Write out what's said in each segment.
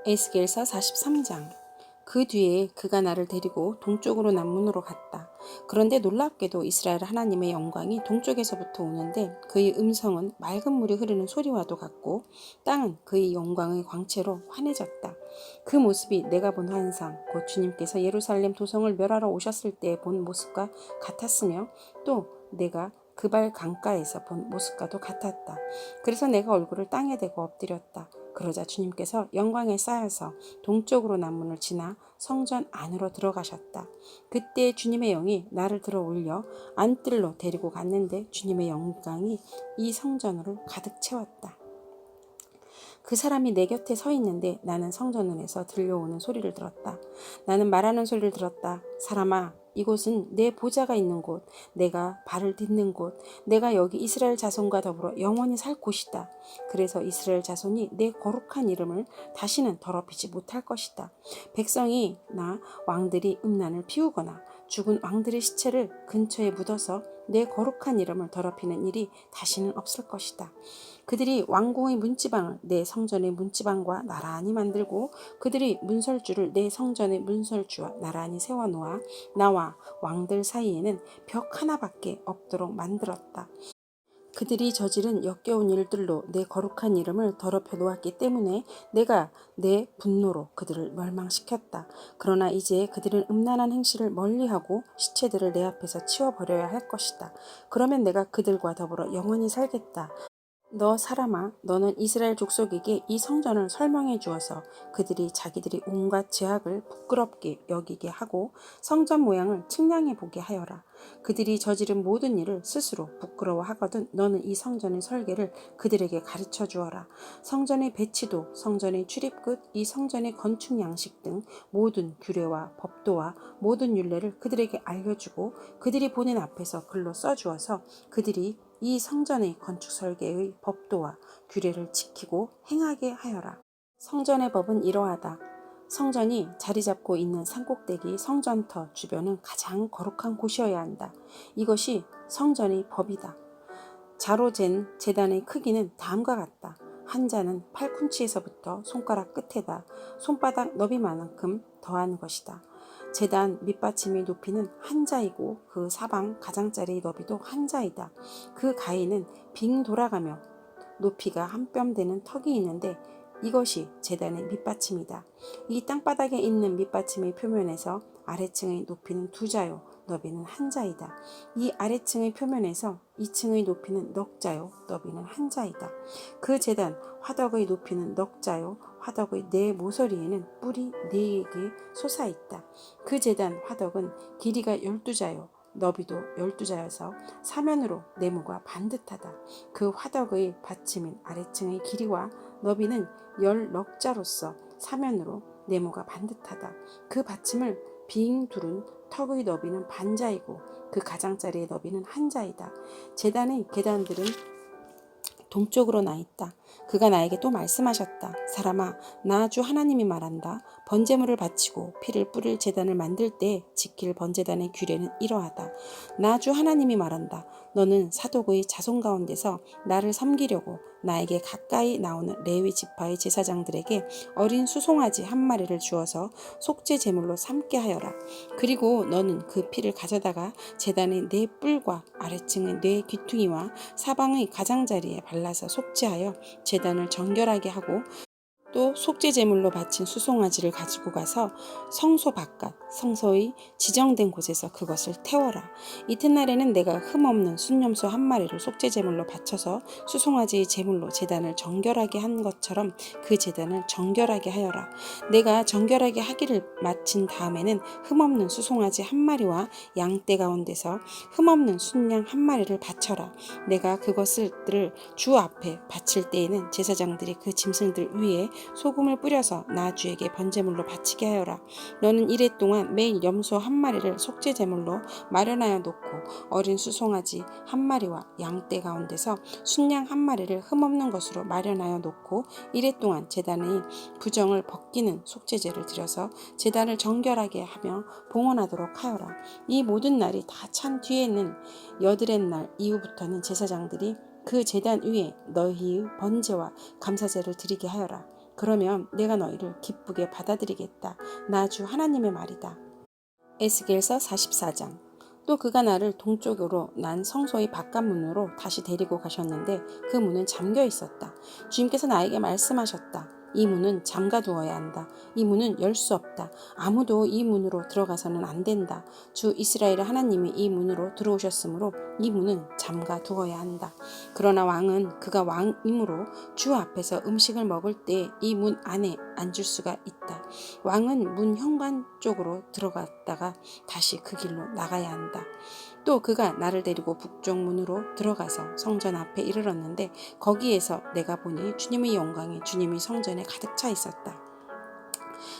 에스겔서 43장. 그 뒤에 그가 나를 데리고 동쪽으로 남문으로 갔다. 그런데 놀랍게도 이스라엘 하나님의 영광이 동쪽에서부터 오는데 그의 음성은 맑은 물이 흐르는 소리와도 같고 땅은 그의 영광의 광채로 환해졌다. 그 모습이 내가 본 환상, 곧 주님께서 예루살렘 도성을 멸하러 오셨을 때 본 모습과 같았으며 또 내가 그발 강가에서 본 모습과도 같았다. 그래서 내가 얼굴을 땅에 대고 엎드렸다. 그러자 주님께서 영광에 쌓여서 동쪽으로 남문을 지나 성전 안으로 들어가셨다. 그때 주님의 영이 나를 들어 올려 안뜰로 데리고 갔는데 주님의 영광이 이 성전을 가득 채웠다. 그 사람이 내 곁에 서 있는데 나는 성전문에서 들려오는 소리를 들었다. 나는 말하는 소리를 들었다. 사람아, 이곳은 내 보좌가 있는 곳, 내가 발을 딛는 곳, 내가 여기 이스라엘 자손과 더불어 영원히 살 곳이다. 그래서 이스라엘 자손이 내 거룩한 이름을 다시는 더럽히지 못할 것이다. 백성이나 왕들이 음란을 피우거나 죽은 왕들의 시체를 근처에 묻어서 내 거룩한 이름을 더럽히는 일이 다시는 없을 것이다. 그들이 왕궁의 문지방을 내 성전의 문지방과 나란히 만들고 그들이 문설주를 내 성전의 문설주와 나란히 세워놓아 나와 왕들 사이에는 벽 하나밖에 없도록 만들었다. 그들이 저지른 역겨운 일들로 내 거룩한 이름을 더럽혀 놓았기 때문에 내가 내 분노로 그들을 멸망시켰다. 그러나 이제 그들은 음란한 행실을 멀리하고 시체들을 내 앞에서 치워버려야 할 것이다. 그러면 내가 그들과 더불어 영원히 살겠다. 너 사람아, 너는 이스라엘 족속에게 이 성전을 설명해 주어서 그들이 자기들이 온갖 죄악을 부끄럽게 여기게 하고 성전 모양을 측량해 보게 하여라. 그들이 저지른 모든 일을 스스로 부끄러워하거든 너는 이 성전의 설계를 그들에게 가르쳐 주어라. 성전의 배치도, 성전의 출입끝, 이 성전의 건축 양식 등 모든 규례와 법도와 모든 율례를 그들에게 알려주고 그들이 보는 앞에서 글로 써주어서 그들이 이 성전의 건축 설계의 법도와 규례를 지키고 행하게 하여라. 성전의 법은 이러하다. 성전이 자리 잡고 있는 산꼭대기 성전터 주변은 가장 거룩한 곳이어야 한다. 이것이 성전의 법이다. 자로 잰 제단의 크기는 다음과 같다. 한 자는 팔꿈치에서부터 손가락 끝에다 손바닥 너비만큼 더한 것이다. 제단 밑받침의 높이는 한 자이고 그 사방 가장자리의 너비도 한 자이다. 그 가에는 빙 돌아가며 높이가 한 뼘 되는 턱이 있는데 이것이 제단의 밑받침이다. 이 땅바닥에 있는 밑받침의 표면에서 아래층의 높이는 두 자요 너비는 한 자이다. 이 아래층의 표면에서 2층의 높이는 넉 자요 너비는 한 자이다. 그 제단 화덕의 높이는 넉 자요 화덕의 네 모서리에는 뿔이 4개 솟아있다. 그 제단 화덕은 길이가 12자요 너비도 12자여서 사면으로 네모가 반듯하다. 그 화덕의 받침인 아래층의 길이와 너비는 10넉자로서 사면으로 네모가 반듯하다. 그 받침을 빙 두른 턱의 너비는 반자이고 그 가장자리의 너비는 한 자이다. 제단의 계단들은 동쪽으로 나 있다. 그가 나에게 또 말씀하셨다. 사람아, 나 주 하나님이 말한다. 번제물을 바치고 피를 뿌릴 제단을 만들 때 지킬 번제단의 규례는 이러하다. 나 주 하나님이 말한다. 너는 사독의 자손 가운데서 나를 섬기려고 나에게 가까이 나오는 레위 지파의 제사장들에게 어린 수송아지 한 마리를 주어서 속죄 제물로 삼게 하여라. 그리고 너는 그 피를 가져다가 제단의 네 뿔과 아래층의 네 귀퉁이와 사방의 가장자리에 발라서 속죄하여 제단을 정결하게 하고 또 속죄 제물로 바친 수송아지를 가지고 가서 성소 바깥 성소의 지정된 곳에서 그것을 태워라. 이튿날에는 내가 흠없는 순염소 한 마리를 속죄 제물로 바쳐서 수송아지의 제물로 제단을 정결하게 한 것처럼 그 제단을 정결하게 하여라. 내가 정결하게 하기를 마친 다음에는 흠없는 수송아지 한 마리와 양떼 가운데서 흠없는 순양 한 마리를 바쳐라. 내가 그것들을 주 앞에 바칠 때에는 제사장들이 그 짐승들 위에 소금을 뿌려서 나 주에게 번제물로 바치게 하여라. 너는 이레 동안 매일 염소 한 마리를 속죄 제물로 마련하여 놓고 어린 수송아지 한 마리와 양떼 가운데서 순양 한 마리를 흠없는 것으로 마련하여 놓고 이레 동안 제단의 부정을 벗기는 속죄제를 드려서 제단을 정결하게 하며 봉헌하도록 하여라. 이 모든 날이 다 찬 뒤에는 여드렛 날 이후부터는 제사장들이 그 제단 위에 너희의 번제와 감사제를 드리게 하여라. 그러면 내가 너희를 기쁘게 받아들이겠다. 나 주 하나님의 말이다. 에스겔서 44장. 또 그가 나를 동쪽으로 난 성소의 바깥문으로 다시 데리고 가셨는데 그 문은 잠겨 있었다. 주님께서 나에게 말씀하셨다. 이 문은 잠가 두어야 한다. 이 문은 열 수 없다. 아무도 이 문으로 들어가서는 안 된다. 주 이스라엘의 하나님이 이 문으로 들어오셨으므로 이 문은 잠가 두어야 한다. 그러나 왕은 그가 왕이므로 주 앞에서 음식을 먹을 때 이 문 안에 앉을 수가 있다. 왕은 문 현관 쪽으로 들어갔다가 다시 그 길로 나가야 한다. 또 그가 나를 데리고 북쪽 문으로 들어가서 성전 앞에 이르렀는데 거기에서 내가 보니 주님의 영광이 주님의 성전에 가득 차 있었다.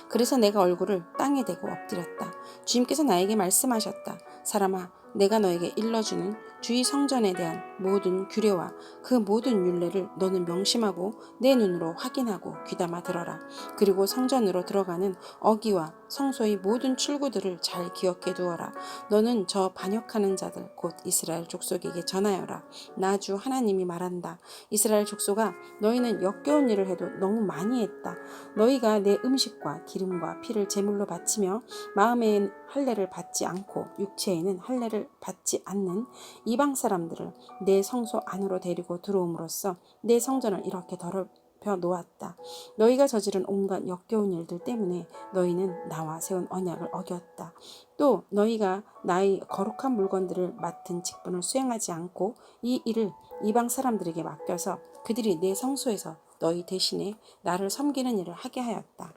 그래서 내가 얼굴을 땅에 대고 엎드렸다. 주님께서 나에게 말씀하셨다. 사람아, 내가 너에게 일러주는 주의 성전에 대한 모든 규례와 그 모든 율례를 너는 명심하고 내 눈으로 확인하고 귀담아 들어라. 그리고 성전으로 들어가는 어기와 성소의 모든 출구들을 잘 기억해 두어라. 너는 저 반역하는 자들 곧 이스라엘 족속에게 전하여라. 나 주 하나님이 말한다. 이스라엘 족속아, 너희는 역겨운 일을 해도 너무 많이 했다. 너희가 내 음식과 기름과 피를 제물로 바치며 마음에는 할례를 받지 않고 육체에는 할례를 받지 않는 이방 사람들을 내 성소 안으로 데리고 들어옴으로써 내 성전을 이렇게 더럽혀 놓았다. 너희가 저지른 온갖 역겨운 일들 때문에 너희는 나와 세운 언약을 어겼다. 또 너희가 나의 거룩한 물건들을 맡은 직분을 수행하지 않고 이 일을 이방 사람들에게 맡겨서 그들이 내 성소에서 너희 대신에 나를 섬기는 일을 하게 하였다.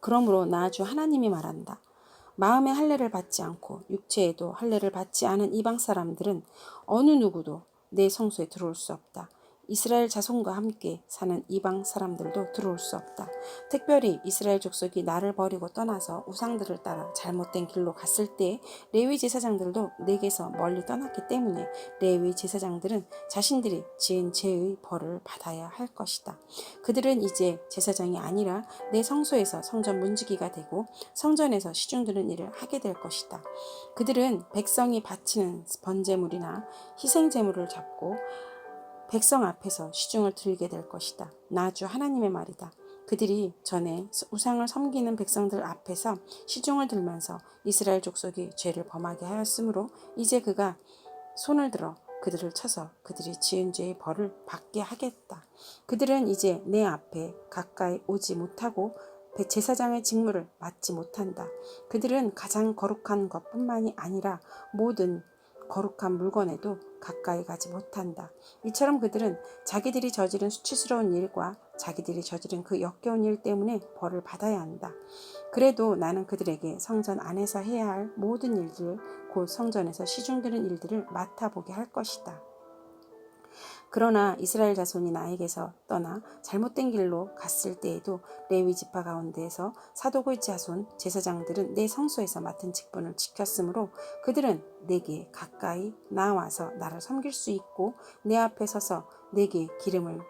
그러므로 나 주 하나님이 말한다. 마음의 할례를 받지 않고 육체에도 할례를 받지 않은 이방 사람들은 어느 누구도 내 성소에 들어올 수 없다. 이스라엘 자손과 함께 사는 이방 사람들도 들어올 수 없다. 특별히 이스라엘 족속이 나를 버리고 떠나서 우상들을 따라 잘못된 길로 갔을 때 레위 제사장들도 내게서 멀리 떠났기 때문에 레위 제사장들은 자신들이 지은 죄의 벌을 받아야 할 것이다. 그들은 이제 제사장이 아니라 내 성소에서 성전 문지기가 되고 성전에서 시중드는 일을 하게 될 것이다. 그들은 백성이 바치는 번제물이나 희생제물을 잡고 백성 앞에서 시중을 들게 될 것이다. 나 주 하나님의 말이다. 그들이 전에 우상을 섬기는 백성들 앞에서 시중을 들면서 이스라엘 족속이 죄를 범하게 하였으므로 이제 그가 손을 들어 그들을 쳐서 그들이 지은 죄의 벌을 받게 하겠다. 그들은 이제 내 앞에 가까이 오지 못하고 제사장의 직무를 맡지 못한다. 그들은 가장 거룩한 것뿐만이 아니라 모든 거룩한 물건에도 가까이 가지 못한다. 이처럼 그들은 자기들이 저지른 수치스러운 일과 자기들이 저지른 그 역겨운 일 때문에 벌을 받아야 한다. 그래도 나는 그들에게 성전 안에서 해야 할 모든 일들, 곧 성전에서 시중드는 일들을 맡아보게 할 것이다. 그러나 이스라엘 자손이 나에게서 떠나 잘못된 길로 갔을 때에도 레위 지파 가운데에서 사도의 자손 제사장들은 내 성소에서 맡은 직분을 지켰으므로 그들은 내게 가까이 나와서 나를 섬길 수 있고 내 앞에 서서 내게 기름을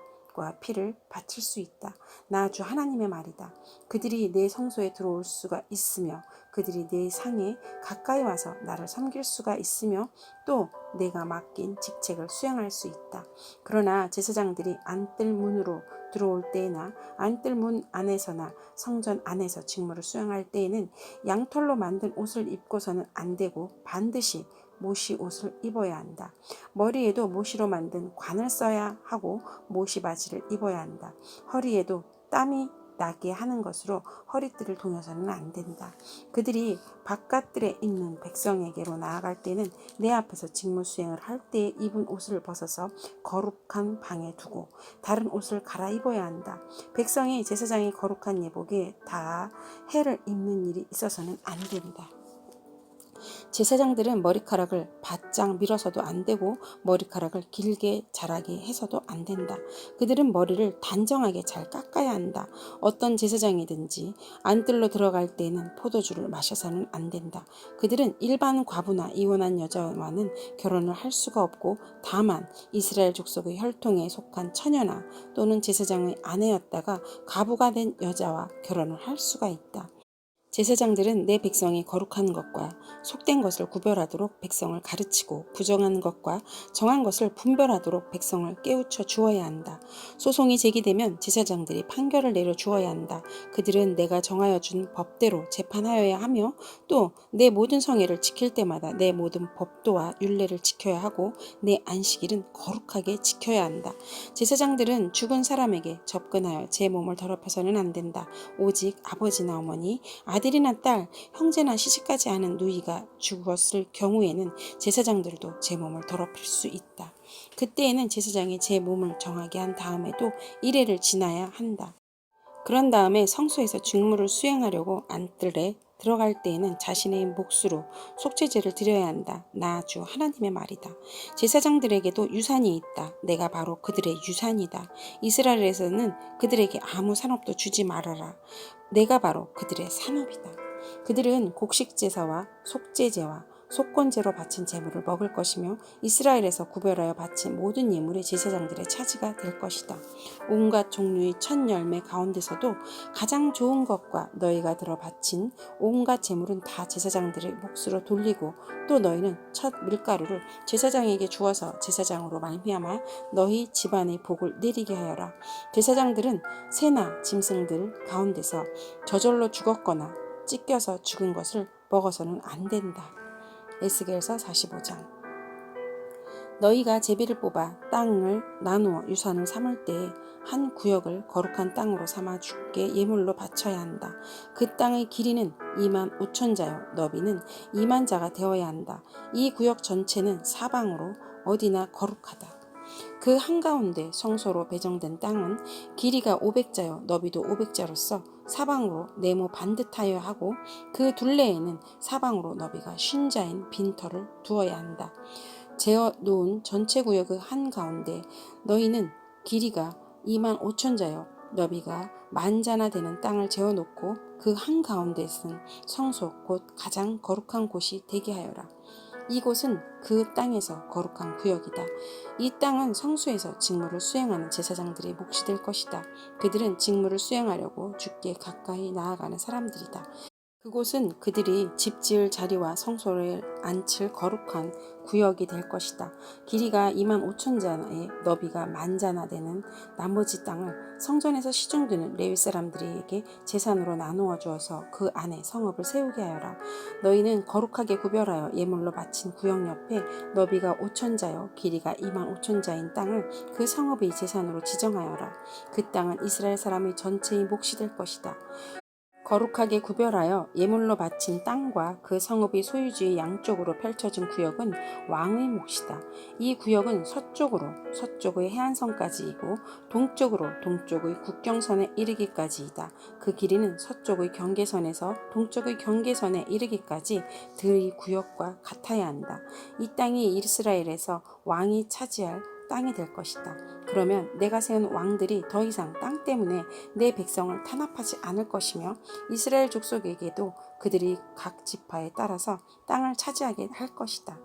피를 바칠 수 있다. 나 주 하나님의 말이다. 그들이 내 성소에 들어올 수가 있으며 그들이 내 상에 가까이 와서 나를 섬길 수가 있으며 또 내가 맡긴 직책을 수행할 수 있다. 그러나 제사장들이 안뜰 문으로 들어올 때나 안뜰 문 안에서나 성전 안에서 직무를 수행할 때에는 양털로 만든 옷을 입고서는 안 되고 반드시 모시 옷을 입어야 한다. 머리에도 모시로 만든 관을 써야 하고 모시 바지를 입어야 한다. 허리에도 땀이 나게 하는 것으로 허리띠를 동여서는 안 된다. 그들이 바깥들에 있는 백성에게로 나아갈 때는 내 앞에서 직무 수행을 할 때 입은 옷을 벗어서 거룩한 방에 두고 다른 옷을 갈아입어야 한다. 백성이 제사장의 거룩한 예복에 다 해를 입는 일이 있어서는 안 된다. 제사장들은 머리카락을 바짝 밀어서도 안 되고 머리카락을 길게 자라게 해서도 안 된다. 그들은 머리를 단정하게 잘 깎아야 한다. 어떤 제사장이든지 안뜰로 들어갈 때에는 포도주를 마셔서는 안 된다. 그들은 일반 과부나 이혼한 여자와는 결혼을 할 수가 없고 다만 이스라엘 족속의 혈통에 속한 처녀나 또는 제사장의 아내였다가 과부가 된 여자와 결혼을 할 수가 있다. 제사장들은 내 백성이 거룩한 것과 속된 것을 구별하도록 백성을 가르치고 부정한 것과 정한 것을 분별하도록 백성을 깨우쳐 주어야 한다. 소송이 제기되면 제사장들이 판결을 내려 주어야 한다. 그들은 내가 정하여 준 법대로 재판하여야 하며 또 내 모든 성회를 지킬 때마다 내 모든 법도와 율례를 지켜야 하고 내 안식일은 거룩하게 지켜야 한다. 제사장들은 죽은 사람에게 접근하여 제 몸을 더럽혀서는 안 된다. 오직 아버지나 어머니, 아들이나 딸, 형제나 시집가지 않은 누이가 죽었을 경우에는 제사장들도 제 몸을 더럽힐 수 있다. 그때에는 제사장이 제 몸을 정하게 한 다음에도 1회를 지나야 한다. 그런 다음에 성소에서 직무를 수행하려고 안뜰에 들어갈 때에는 자신의 몫으로 속죄제를 드려야 한다. 나 주 하나님의 말이다. 제사장들에게도 유산이 있다. 내가 바로 그들의 유산이다. 이스라엘에서는 그들에게 아무 산업도 주지 말아라. 내가 바로 그들의 산업이다. 그들은 곡식제사와 속죄제와 속건제로 바친 제물을 먹을 것이며 이스라엘에서 구별하여 바친 모든 예물이 제사장들의 차지가 될 것이다. 온갖 종류의 첫 열매 가운데서도 가장 좋은 것과 너희가 들어 바친 온갖 제물은 다 제사장들의 몫으로 돌리고 또 너희는 첫 밀가루를 제사장에게 주어서 제사장으로 말미암아 너희 집안의 복을 내리게 하여라. 제사장들은 새나 짐승들 가운데서 저절로 죽었거나 찢겨서 죽은 것을 먹어서는 안 된다. 에스겔서 45장. 너희가 제비를 뽑아 땅을 나누어 유산을 삼을 때에 한 구역을 거룩한 땅으로 삼아 주께 예물로 바쳐야 한다. 그 땅의 길이는 2만 5천 자요 너비는 2만 자가 되어야 한다. 이 구역 전체는 사방으로 어디나 거룩하다. 그 한가운데 성소로 배정된 땅은 길이가 500자요 너비도 500자로서 사방으로 네모 반듯하여야 하고 그 둘레에는 사방으로 너비가 50자인 빈터를 두어야 한다. 재어 놓은 전체 구역의 한가운데 너희는 길이가 2만 5천 자요 너비가 10,000자나 되는 땅을 재어 놓고 그 한가운데는 성소 곧 가장 거룩한 곳이 되게 하여라. 이곳은 그 땅에서 거룩한 구역이다. 이 땅은 성소에서 직무를 수행하는 제사장들의 몫이 될 것이다. 그들은 직무를 수행하려고 주께 가까이 나아가는 사람들이다. 그곳은 그들이 집 지을 자리와 성소를 앉힐 거룩한 구역이 될 것이다. 길이가 2만 5천 자에 너비가 10,000자나 되는 나머지 땅을 성전에서 시중드는 레위 사람들에게 재산으로 나누어 주어서 그 안에 성읍을 세우게 하여라. 너희는 거룩하게 구별하여 예물로 바친 구역 옆에 너비가 5천 자요 길이가 2만 5천 자인 땅을 그 성읍의 재산으로 지정하여라. 그 땅은 이스라엘 사람의 전체의 몫이 될 것이다. 거룩하게 구별하여 예물로 바친 땅과 그 성읍의 소유지의 양쪽으로 펼쳐진 구역은 왕의 몫이다. 이 구역은 서쪽의 해안선까지이고 동쪽의 국경선에 이르기까지이다. 그 길이는 서쪽의 경계선에서 동쪽의 경계선에 이르기까지 들의 구역과 같아야 한다. 이 땅이 이스라엘에서 왕이 차지할 땅이 될 것이다. 그러면 내가 세운 왕들이 더 이상 땅 때문에 내 백성을 탄압하지 않을 것이며 이스라엘 족속에게도 그들이 각 지파에 따라서 땅을 차지하게 할 것이다.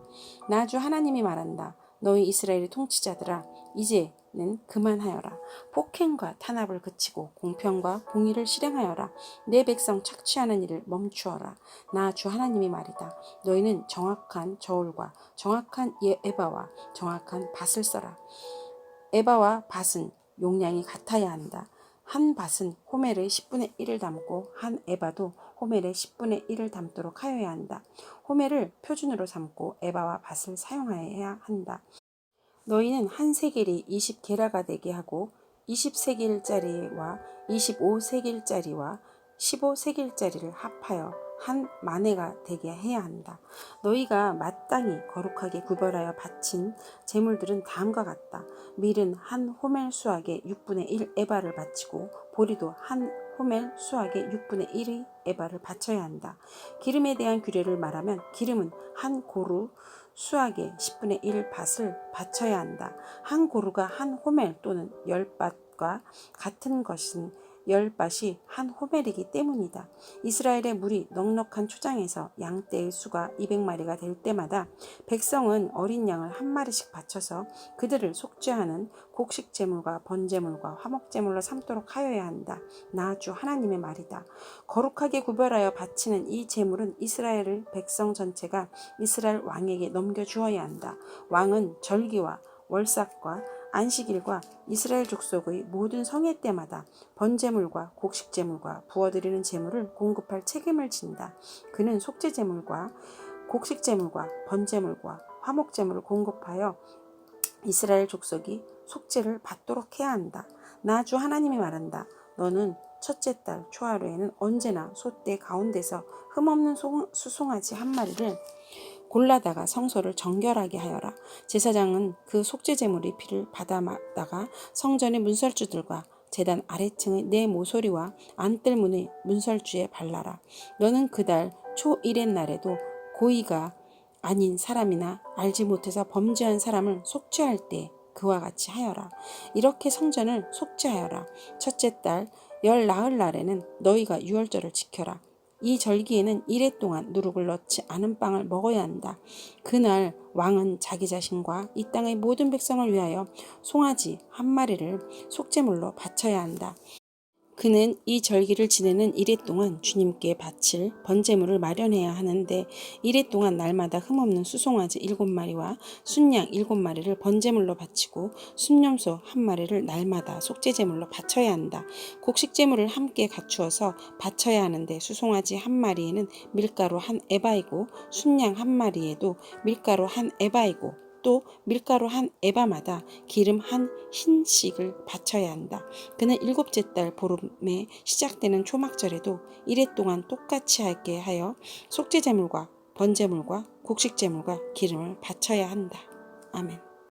나 주 하나님이 말한다. 너희 이스라엘의 통치자들아 이제는 그만하여라. 폭행과 탄압을 그치고 공평과 공의를 실행하여라. 내 백성 착취하는 일을 멈추어라. 나 주 하나님이 말이다. 너희는 정확한 저울과 정확한 에바와 정확한 밭을 써라. 에바와 밭은 용량이 같아야 한다. 한 밭은 호멜의 10분의 1을 담고 한 에바도 호멜의 10분의 1을 담도록 하여야 한다. 호멜을 표준으로 삼고 에바와 밭을 사용하여야 한다. 너희는 한 세겔이 20게라가 되게 하고 20세겔짜리와 25세겔짜리와 15세겔짜리를 합하여 한 마네가 되게 해야 한다. 너희가 마땅히 거룩하게 구별하여 바친 제물들은 다음과 같다. 밀은 한 호멜 수확의 6분의 1 에바를 바치고 보리도 한 호멜 수확의 6분의 1의 에바를 바쳐야 한다. 기름에 대한 규례를 말하면 기름은 한 고루 수확의 10분의 1 밭을 바쳐야 한다. 한 고루가 한 호멜 또는 10밭과 같은 것은 열 밭이 한 호멜이기 때문이다. 이스라엘의 물이 넉넉한 초장에서 양떼의 수가 200마리가 될 때마다 백성은 어린 양을 한 마리씩 바쳐서 그들을 속죄하는 곡식 제물과 번제물과 화목 제물로 삼도록 하여야 한다. 나 주 하나님의 말이다. 거룩하게 구별하여 바치는 이 제물은 이스라엘 백성 전체가 이스라엘 왕에게 넘겨주어야 한다. 왕은 절기와 월삭과 안식일과 이스라엘 족속의 모든 성회 때마다 번제물과 곡식제물과 부어드리는 제물을 공급할 책임을 진다. 그는 속죄제물과 곡식제물과 번제물과 화목제물을 공급하여 이스라엘 족속이 속죄를 받도록 해야 한다. 나 주 하나님이 말한다. 너는 첫째 달 초하루에는 언제나 소떼 가운데서 흠없는 수송아지 한 마리를 골라다가 성소를 정결하게 하여라. 제사장은 그 속죄제물의 피를 받아다가 성전의 문설주들과 제단 아래층의 네 모서리와 안뜰문의 문설주에 발라라. 너는 그달 초 1의 날에도 고의가 아닌 사람이나 알지 못해서 범죄한 사람을 속죄할 때 그와 같이 하여라. 이렇게 성전을 속죄하여라. 첫째 달 열 나흘 날에는 너희가 유월절을 지켜라. 이 절기에는 이래 동안 누룩을 넣지 않은 빵을 먹어야 한다. 그날 왕은 자기 자신과 이 땅의 모든 백성을 위하여 송아지 한 마리를 속죄물로 바쳐야 한다. 그는 이 절기를 지내는 이래 동안 주님께 바칠 번제물을 마련해야 하는데 이래 동안 날마다 흠없는 수송아지 7마리와 순양 7마리를 번제물로 바치고 순염소 1마리를 날마다 속죄제물로 바쳐야 한다. 곡식제물을 함께 갖추어서 바쳐야 하는데 수송아지 1마리에는 밀가루 1에바이고 순양 1마리에도 밀가루 1에바이고 또 밀가루 1에바마다 기름 1흰씩을 바쳐야 한다. 그는 일곱째 달 보름에 시작되는 초막절에도 이래 동안 똑같이 하게 하여 속죄제물과 번제물과 곡식제물과 기름을 바쳐야 한다. 아멘.